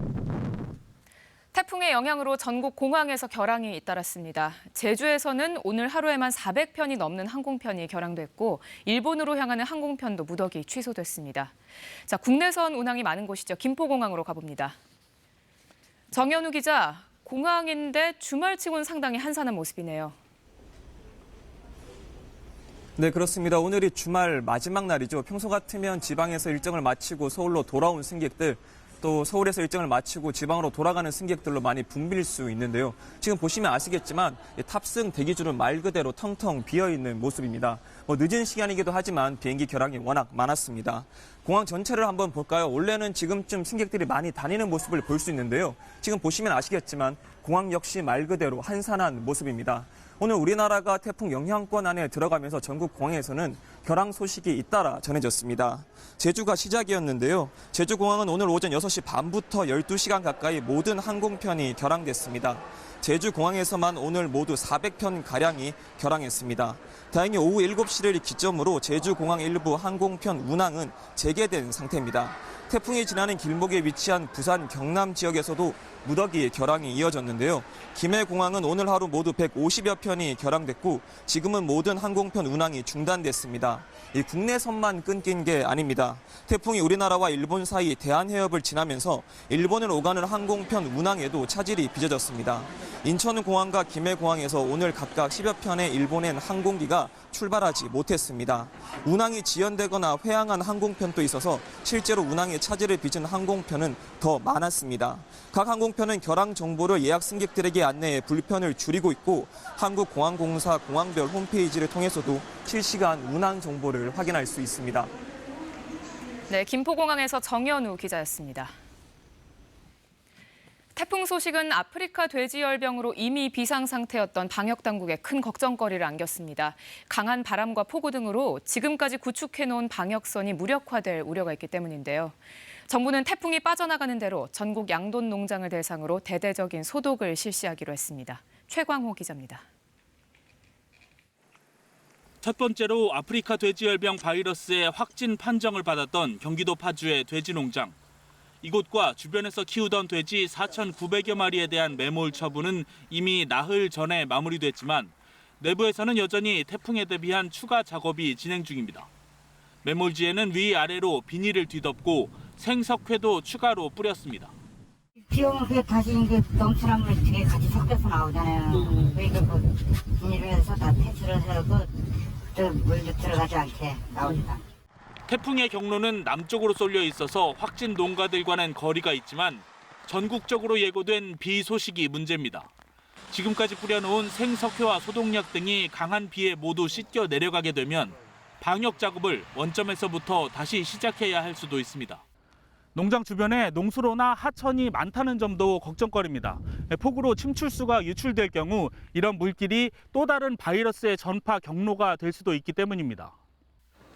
Speaker 9: 태풍의 영향으로 전국 공항에서 결항이 잇따랐습니다. 제주에서는 오늘 하루에만 400편이 넘는 항공편이 결항됐고 일본으로 향하는 항공편도 무더기 취소됐습니다. 자, 국내선 운항이 많은 곳이죠. 김포공항으로 가봅니다. 정현우 기자, 공항인데 주말치고는 상당히 한산한 모습이네요.
Speaker 18: 네, 그렇습니다. 오늘이 주말 마지막 날이죠. 평소 같으면 지방에서 일정을 마치고 서울로 돌아온 승객들, 또 서울에서 일정을 마치고 지방으로 돌아가는 승객들로 많이 붐빌 수 있는데요. 지금 보시면 아시겠지만 탑승 대기줄은 말 그대로 텅텅 비어있는 모습입니다. 늦은 시간이기도 하지만 비행기 결항이 워낙 많았습니다. 공항 전체를 한번 볼까요? 원래는 지금쯤 승객들이 많이 다니는 모습을 볼 수 있는데요. 지금 보시면 아시겠지만 공항 역시 말 그대로 한산한 모습입니다. 오늘 우리나라가 태풍 영향권 안에 들어가면서 전국 공항에서는 결항 소식이 잇따라 전해졌습니다. 제주가 시작이었는데요. 제주공항은 오늘 오전 6시 반부터 12시간 가까이 모든 항공편이 결항됐습니다. 제주공항에서만 오늘 모두 400편가량이 결항했습니다. 다행히 오후 7시를 기점으로 제주공항 일부 항공편 운항은 재개된 상태입니다. 태풍이 지나는 길목에 위치한 부산 경남 지역에서도 무더기 결항이 이어졌는데요. 김해공항은 오늘 하루 모두 150여 편이 결항됐고 지금은 모든 항공편 운항이 중단됐습니다. 이 국내선만 끊긴 게 아닙니다. 태풍이 우리나라와 일본 사이 대한해협을 지나면서 일본을 오가는 항공편 운항에도 차질이 빚어졌습니다. 인천공항과 김해공항에서 오늘 각각 10여 편의 일본행 항공기가 출발하지 못했습니다. 운항이 지연되거나 회항한 항공편도 있어서 실제로 운항에 차질을 빚은 항공편은 더 많았습니다. 각 항공편은 결항 정보를 예약 승객들에게 안내해 불편을 줄이고 있고 한국공항공사 공항별 홈페이지를 통해서도 실시간 운항 정보를 확인할 수 있습니다.
Speaker 9: 네, 김포공항에서 정연우 기자였습니다. 태풍 소식은 아프리카 돼지열병으로 이미 비상 상태였던 방역 당국에 큰 걱정거리를 안겼습니다. 강한 바람과 폭우 등으로 지금까지 구축해놓은 방역선이 무력화될 우려가 있기 때문인데요. 정부는 태풍이 빠져나가는 대로 전국 양돈 농장을 대상으로 대대적인 소독을 실시하기로 했습니다. 최광호 기자입니다.
Speaker 19: 첫 번째로 아프리카 돼지열병 바이러스의 확진 판정을 받았던 경기도 파주의 돼지 농장. 이곳과 주변에서 키우던 돼지 4,900여 마리에 대한 매몰 처분은 이미 나흘 전에 마무리됐지만 내부에서는 여전히 태풍에 대비한 추가 작업이 진행 중입니다. 매몰지에는 위아래로 비닐을 뒤덮고 생석회도 추가로 뿌렸습니다.
Speaker 17: 비 오면 그게 다시 이게 넘치는 물이 뒤에 같이 섞여서 나오잖아요. 그러니까 그 비닐을 해서 다 퇴치를 해서 물도 들어가지 않게 나옵니다.
Speaker 19: 태풍의 경로는 남쪽으로 쏠려 있어서 확진 농가들과는 거리가 있지만 전국적으로 예고된 비 소식이 문제입니다. 지금까지 뿌려놓은 생석회와 소독약 등이 강한 비에 모두 씻겨 내려가게 되면 방역 작업을 원점에서부터 다시 시작해야 할 수도 있습니다. 농장 주변에 농수로나 하천이 많다는 점도 걱정거리입니다. 폭우로 침출수가 유출될 경우 이런 물길이 또 다른 바이러스의 전파 경로가 될 수도 있기 때문입니다.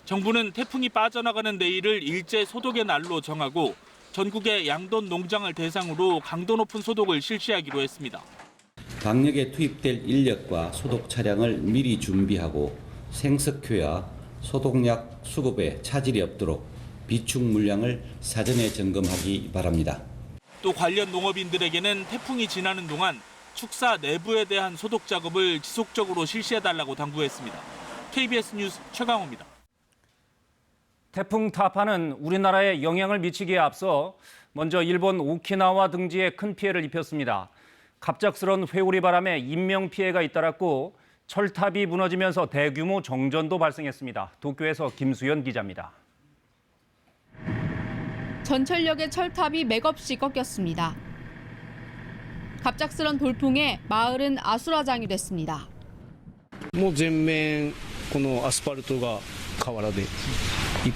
Speaker 19: 정부는 태풍이 빠져나가는 내일을 일제 소독의 날로 정하고 전국의 양돈 농장을 대상으로 강도 높은 소독을 실시하기로 했습니다.
Speaker 20: 방역에 투입될 인력과 소독 차량을 미리 준비하고 생석회와 소독약 수급에 차질이 없도록 비축 물량을 사전에 점검하기 바랍니다.
Speaker 19: 또 관련 농업인들에게는 태풍이 지나는 동안 축사 내부에 대한 소독 작업을 지속적으로 실시해달라고 당부했습니다. KBS 뉴스 최강호입니다.
Speaker 1: 태풍 타파는 우리나라에 영향을 미치기에 앞서 먼저 일본 오키나와 등지에 큰 피해를 입혔습니다. 갑작스런 회오리 바람에 인명피해가 잇따랐고 철탑이 무너지면서 대규모 정전도 발생했습니다. 도쿄에서 김수연 기자입니다.
Speaker 21: 전철역의 철탑이 맥없이 꺾였습니다. 갑작스런 돌풍에 마을은 아수라장이 됐습니다.
Speaker 22: もう全面このアスファルトが瓦でいっ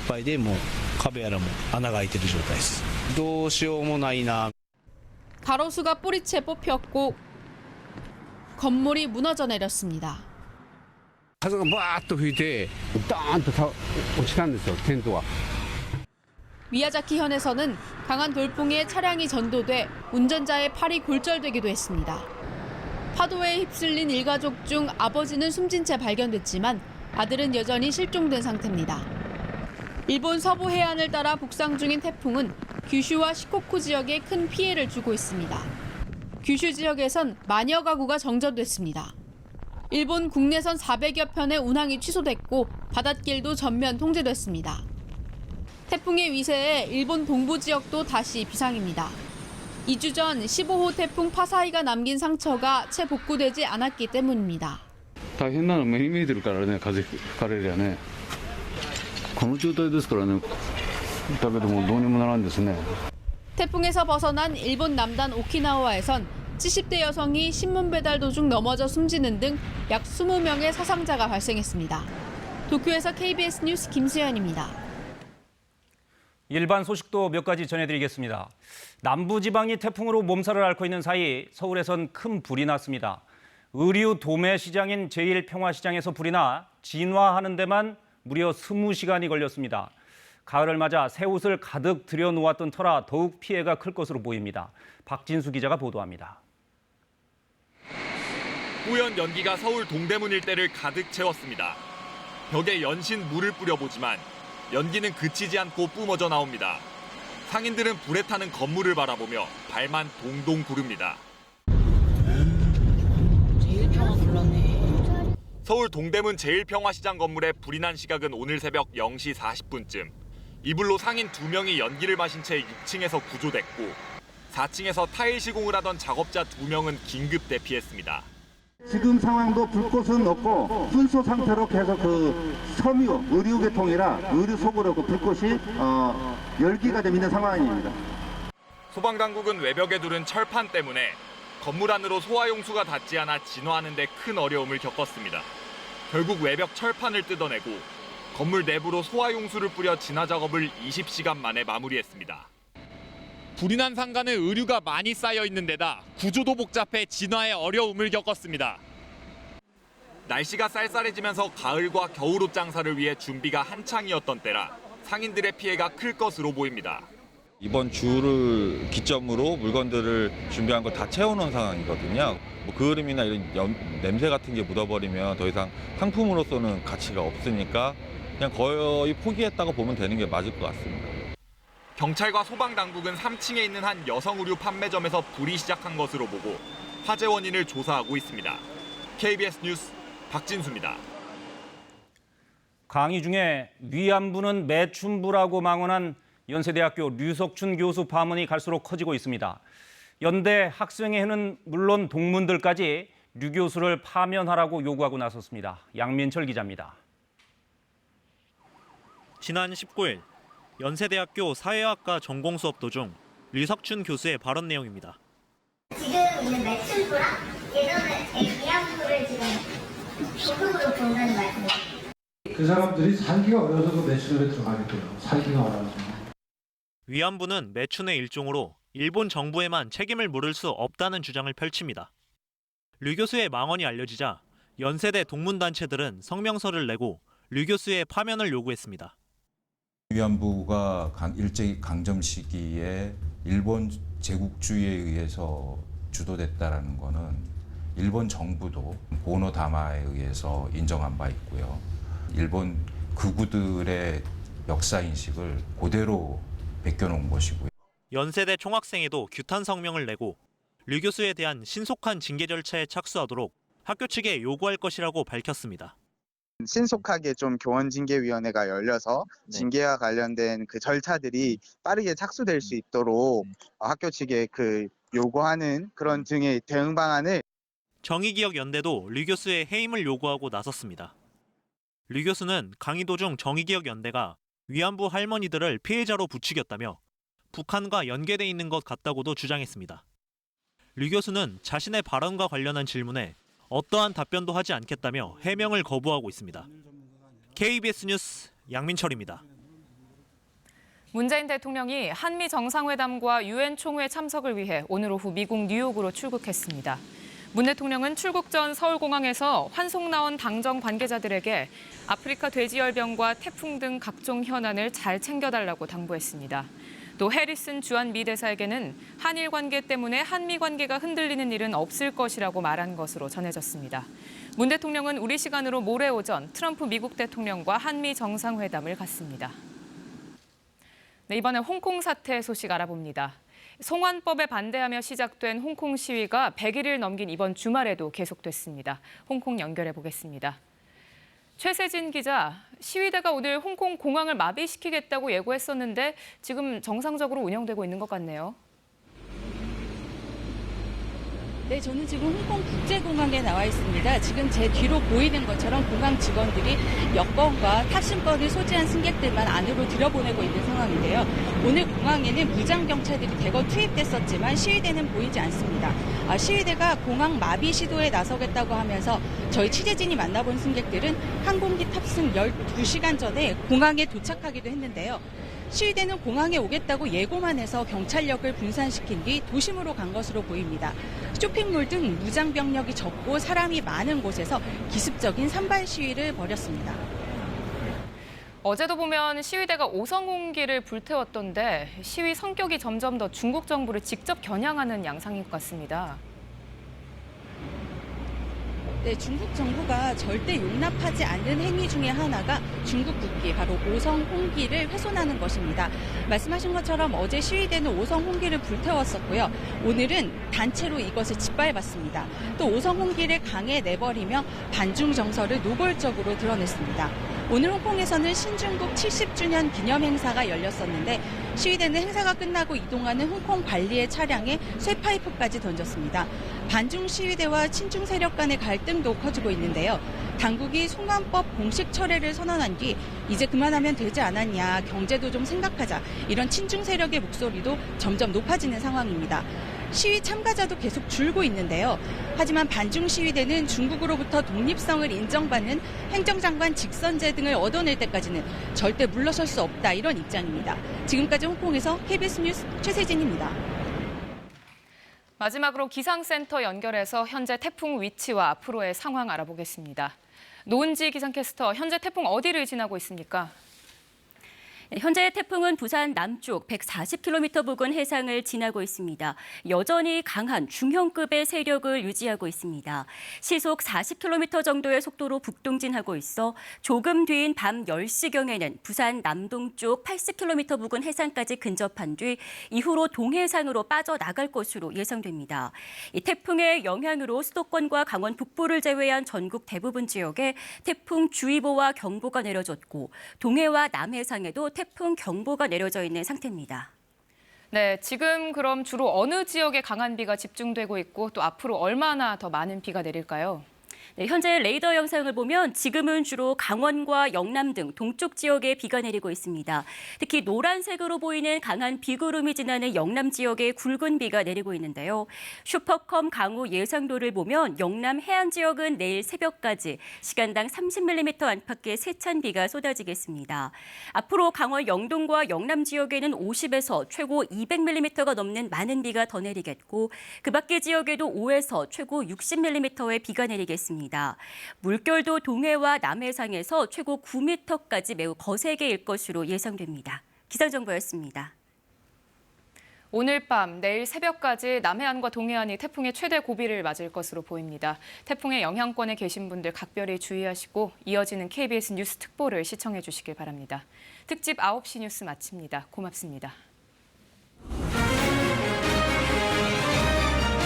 Speaker 22: ぱいでもう壁やらも穴が開いてる状態です。どうしようもないな。
Speaker 21: 가로수가 뿌리채 뽑혔고 건물이 무너져 내렸습니다.
Speaker 22: 風がバーッと吹いてダーンと落ちたんですよ、テントが。
Speaker 21: 미야자키현에서는 강한 돌풍에 차량이 전도돼 운전자의 팔이 골절되기도 했습니다. 파도에 휩쓸린 일가족 중 아버지는 숨진 채 발견됐지만 아들은 여전히 실종된 상태입니다. 일본 서부 해안을 따라 북상 중인 태풍은 규슈와 시코쿠 지역에 큰 피해를 주고 있습니다. 규슈 지역에선 만여 가구가 정전됐습니다. 일본 국내선 400여 편의 운항이 취소됐고 바닷길도 전면 통제됐습니다. 태풍의 위세에 일본 동부 지역도 다시 비상입니다. 2주 전 15호 태풍 파사이가 남긴 상처가 채 복구되지 않았기 때문입니다.
Speaker 22: 大変なの目に見えてるからね、風吹かれりゃね。この状態ですからね。だけどもどうにもならんですね。
Speaker 21: 태풍에서 벗어난 일본 남단 오키나와에선 70대 여성이 신문 배달 도중 넘어져 숨지는 등 약 20명의 사상자가 발생했습니다. 도쿄에서 KBS 뉴스 김수연입니다.
Speaker 1: 일반 소식도 몇 가지 전해드리겠습니다. 남부지방이 태풍으로 몸살을 앓고 있는 사이 서울에선 큰 불이 났습니다. 의류 도매 시장인 제1평화시장에서 불이 나 진화하는 데만 무려 20시간이 걸렸습니다. 가을을 맞아 새 옷을 가득 들여놓았던 터라 더욱 피해가 클 것으로 보입니다. 박진수 기자가 보도합니다.
Speaker 23: 뿌연 연기가 서울 동대문 일대를 가득 채웠습니다. 벽에 연신 물을 뿌려보지만 연기는 그치지 않고 뿜어져 나옵니다. 상인들은 불에 타는 건물을 바라보며 발만 동동 구릅니다. 서울 동대문 제일평화시장 건물에 불이 난 시각은 오늘 새벽 0시 40분쯤. 이불로 상인 2명이 연기를 마신 채 6층에서 구조됐고 4층에서 타일 시공을 하던 작업자 2명은 긴급 대피했습니다.
Speaker 2: 지금 상황도 불꽃은 없고 순수 상태로 계속 그 섬유 의료계통이라 의료 속으로 그 불꽃이 열기가 되고 있는 상황입니다.
Speaker 23: 소방당국은 외벽에 두른 철판 때문에 건물 안으로 소화용수가 닿지 않아 진화하는 데 큰 어려움을 겪었습니다. 결국 외벽 철판을 뜯어내고 건물 내부로 소화용수를 뿌려 진화 작업을 20시간 만에 마무리했습니다. 불이 난 상가는 의류가 많이 쌓여 있는 데다 구조도 복잡해 진화에 어려움을 겪었습니다. 날씨가 쌀쌀해지면서 가을과 겨울옷 장사를 위해 준비가 한창이었던 때라 상인들의 피해가 클 것으로 보입니다.
Speaker 3: 이번 주를 기점으로 물건들을 준비한 거 다 채워놓은 상황이거든요. 뭐 그을음이나 이런 냄새 같은 게 묻어버리면 더 이상 상품으로서는 가치가 없으니까 그냥 거의 포기했다고 보면 되는 게 맞을 것 같습니다.
Speaker 23: 경찰과 소방당국은 3층에 있는 한 여성 의류 판매점에서 불이 시작한 것으로 보고 화재 원인을 조사하고 있습니다. KBS 뉴스 박진수입니다.
Speaker 1: 강의 중에 위안부는 매춘부라고 망언한 연세대학교 류석춘 교수 파문이 갈수록 커지고 있습니다. 연대 학생회는 물론 동문들까지 류 교수를 파면하라고 요구하고 나섰습니다. 양민철 기자입니다.
Speaker 4: 지난 19일 연세대학교 사회학과 전공 수업 도중 류석춘 교수의 발언 내용입니다.
Speaker 24: 지금 있는 매춘부랑 예전에 위안부를 지금 비극으로 본다는 말씀이에요.
Speaker 25: 그 사람들이 살기가 어려워서 그 매춘에 들어가겠고요. 살기가 어려워서.
Speaker 4: 위안부는 매춘의 일종으로 일본 정부에만 책임을 물을 수 없다는 주장을 펼칩니다. 류 교수의 망언이 알려지자 연세대 동문단체들은 성명서를 내고 류 교수의 파면을 요구했습니다.
Speaker 26: 위안부가 일제 강점 시기에 일본 제국주의에 의해서 주도됐다라는 것은 일본 정부도 고노다마에 의해서 인정한 바 있고요. 일본 극우들의 역사인식을 그대로 베껴놓은 것이고요.
Speaker 4: 연세대 총학생회도 규탄 성명을 내고 류 교수에 대한 신속한 징계 절차에 착수하도록 학교 측에 요구할 것이라고 밝혔습니다.
Speaker 27: 신속하게 좀 교원징계위원회가 열려서 징계와 관련된 그 절차들이 빠르게 착수될 수 있도록 학교 측에 그 요구하는 그런 등의 대응 방안을
Speaker 4: 정의기억연대도 류 교수의 해임을 요구하고 나섰습니다. 류 교수는 강의 도중 정의기억연대가 위안부 할머니들을 피해자로 부추겼다며 북한과 연계돼 있는 것 같다고도 주장했습니다. 류 교수는 자신의 발언과 관련한 질문에 어떠한 답변도 하지 않겠다며 해명을 거부하고 있습니다. KBS 뉴스 양민철입니다.
Speaker 9: 문재인 대통령이 한미 정상회담과 유엔 총회 참석을 위해 오늘 오후 미국 뉴욕으로 출국했습니다. 문 대통령은 출국 전 서울공항에서 환송 나온 당정 관계자들에게 아프리카 돼지열병과 태풍 등 각종 현안을 잘 챙겨달라고 당부했습니다. 또 해리슨 주한 미 대사에게는 한일 관계 때문에 한미 관계가 흔들리는 일은 없을 것이라고 말한 것으로 전해졌습니다. 문 대통령은 우리 시간으로 모레 오전 트럼프 미국 대통령과 한미 정상회담을 갖습니다. 네, 이번엔 홍콩 사태 소식 알아봅니다. 송환법에 반대하며 시작된 홍콩 시위가 100일을 넘긴 이번 주말에도 계속됐습니다. 홍콩 연결해 보겠습니다. 최세진 기자, 시위대가 오늘 홍콩 공항을 마비시키겠다고 예고했었는데 지금 정상적으로 운영되고 있는 것 같네요.
Speaker 28: 네, 저는 지금 홍콩 국제공항에 나와 있습니다. 지금 제 뒤로 보이는 것처럼 공항 직원들이 여권과 탑승권을 소지한 승객들만 안으로 들여보내고 있는 상황인데요. 오늘 공항에는 무장경찰들이 대거 투입됐었지만 시위대는 보이지 않습니다. 시위대가 공항 마비 시도에 나서겠다고 하면서 저희 취재진이 만나본 승객들은 항공기 탑승 12시간 전에 공항에 도착하기도 했는데요. 시위대는 공항에 오겠다고 예고만 해서 경찰력을 분산시킨 뒤 도심으로 간 것으로 보입니다. 쇼핑몰 등 무장병력이 적고 사람이 많은 곳에서 기습적인 산발 시위를 벌였습니다.
Speaker 9: 어제도 보면 시위대가 오성홍기를 불태웠던데 시위 성격이 점점 더 중국 정부를 직접 겨냥하는 양상인 것 같습니다.
Speaker 28: 네, 중국 정부가 절대 용납하지 않는 행위 중에 하나가 중국 국기, 바로 오성 홍기를 훼손하는 것입니다. 말씀하신 것처럼 어제 시위대는 오성 홍기를 불태웠었고요. 오늘은 단체로 이것을 짓밟았습니다. 또 오성 홍기를 강에 내버리며 반중 정서를 노골적으로 드러냈습니다. 오늘 홍콩에서는 신중국 70주년 기념 행사가 열렸었는데 시위대는 행사가 끝나고 이동하는 홍콩 관리의 차량에 쇠파이프까지 던졌습니다. 반중 시위대와 친중 세력 간의 갈등도 커지고 있는데요. 당국이 송환법 공식 철회를 선언한 뒤 이제 그만하면 되지 않았냐, 경제도 좀 생각하자, 이런 친중 세력의 목소리도 점점 높아지는 상황입니다. 시위 참가자도 계속 줄고 있는데요. 하지만 반중 시위대는 중국으로부터 독립성을 인정받는 행정장관 직선제 등을 얻어낼 때까지는 절대 물러설 수 없다, 이런 입장입니다. 지금까지 홍콩에서 KBS 뉴스 최세진입니다.
Speaker 9: 마지막으로 기상센터 연결해서 현재 태풍 위치와 앞으로의 상황 알아보겠습니다. 노은지 기상캐스터, 현재 태풍 어디를 지나고 있습니까?
Speaker 5: 현재 태풍은 부산 남쪽 140km 부근 해상을 지나고 있습니다. 여전히 강한 중형급의 세력을 유지하고 있습니다. 시속 40km 정도의 속도로 북동진하고 있어 조금 뒤인 밤 10시경에는 부산 남동쪽 80km 부근 해상까지 근접한 뒤 이후로 동해상으로 빠져나갈 것으로 예상됩니다. 이 태풍의 영향으로 수도권과 강원 북부를 제외한 전국 대부분 지역에 태풍주의보와 경보가 내려졌고 동해와 남해상에도 태풍 경보가 내려져 있는 상태입니다.
Speaker 9: 네, 지금 그럼 주로 어느 지역에 강한 비가 집중되고 있고 또 앞으로 얼마나 더 많은 비가 내릴까요?
Speaker 5: 네, 현재 레이더 영상을 보면 지금은 주로 강원과 영남 등 동쪽 지역에 비가 내리고 있습니다. 특히 노란색으로 보이는 강한 비구름이 지나는 영남 지역에 굵은 비가 내리고 있는데요. 슈퍼컴 강우 예상도를 보면 영남 해안 지역은 내일 새벽까지 시간당 30mm 안팎의 세찬 비가 쏟아지겠습니다. 앞으로 강원 영동과 영남 지역에는 50에서 최고 200mm가 넘는 많은 비가 더 내리겠고 그 밖의 지역에도 5에서 최고 60mm의 비가 내리겠습니다. 물결도 동해와 남해상에서 최고 9m까지 매우 거세게 일 것으로 예상됩니다. 기상정보였습니다.
Speaker 9: 오늘 밤, 내일 새벽까지 남해안과 동해안이 태풍의 최대 고비를 맞을 것으로 보입니다. 태풍의 영향권에 계신 분들 각별히 주의하시고 이어지는 KBS 뉴스 특보를 시청해 주시길 바랍니다. 특집 9시 뉴스 마칩니다. 고맙습니다.